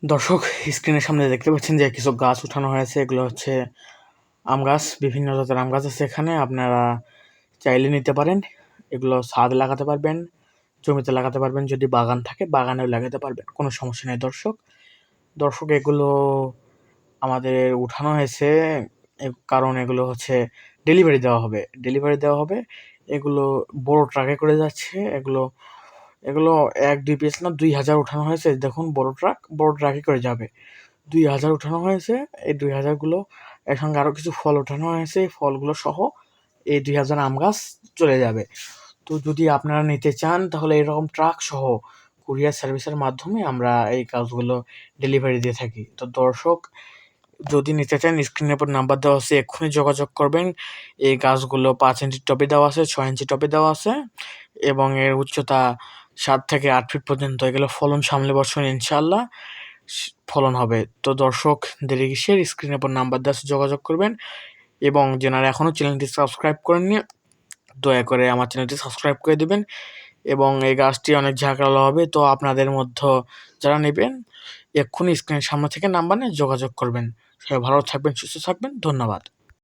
দর্শক, স্ক্রিনের সামনে দেখতে পাচ্ছেন যে কিছু গাছ উঠানো হয়েছে। এগুলো হচ্ছে আম গাছ, বিভিন্ন জাতের আম গাছ আছে এখানে। আপনারা চাইলে নিতে পারেন। এগুলো ছাদে লাগাতে পারবেন, জমিতে লাগাতে পারবেন, যদি বাগান থাকে বাগানেও লাগাতে পারবেন, কোনো সমস্যা নেই। দর্শক দর্শক এগুলো আমাদের উঠানো হয়েছে কারণ এগুলো হচ্ছে ডেলিভারি দেওয়া হবে। এগুলো বড় ট্রাকে করে যাচ্ছে। এগুলো এগুলো ১-২ পিস না, ২,০০০ উঠানো হয়েছে। দেখুন, বড় ট্রাকে করে যাবে। ২,০০০ উঠানো হয়েছে। এই ২,০০০ গুলো এর সঙ্গে আরো কিছু ফল উঠানো হয়েছে। এই ফলগুলো সহ এই ২,০০০ আম গাছ চলে যাবে। তো যদি আপনারা নিতে চান তাহলে এরকম ট্রাক সহ কুরিয়ার সার্ভিসের মাধ্যমে আমরা এই গাছগুলো ডেলিভারি দিয়ে থাকি। তো দর্শক, যদি নিতে চান স্ক্রিনের উপর নাম্বার দেওয়া আছে, এক্ষুনি যোগাযোগ করবেন। এই গাছগুলো ৫ ইঞ্চি টবে দেওয়া আছে, ৬ ইঞ্চি টবে দেওয়া আছে এবং এর উচ্চতা ৭ থেকে ৮ ফিট পর্যন্ত। এগুলো ফলন সামলে বছর ইনশাল্লাহ ফলন হবে। তো দর্শক, দেরি কিসের? স্ক্রিনের উপর নাম্বার দেওয়া আছে, যোগাযোগ করবেন। এবং যেনারা এখনও চ্যানেলটি সাবস্ক্রাইব করেননি, দয়া করে আমার চ্যানেলটি সাবস্ক্রাইব করে দিবেন। এবং এই গাছটি অনেক ঝাঁকালো হবে। তো আপনাদের মধ্যে যারা নেবেন, এক্ষুনি স্ক্রিনের সামনে থেকে নাম্বার নিয়ে যোগাযোগ করবেন। সবাই ভালো থাকবেন, সুস্থ থাকবেন। ধন্যবাদ।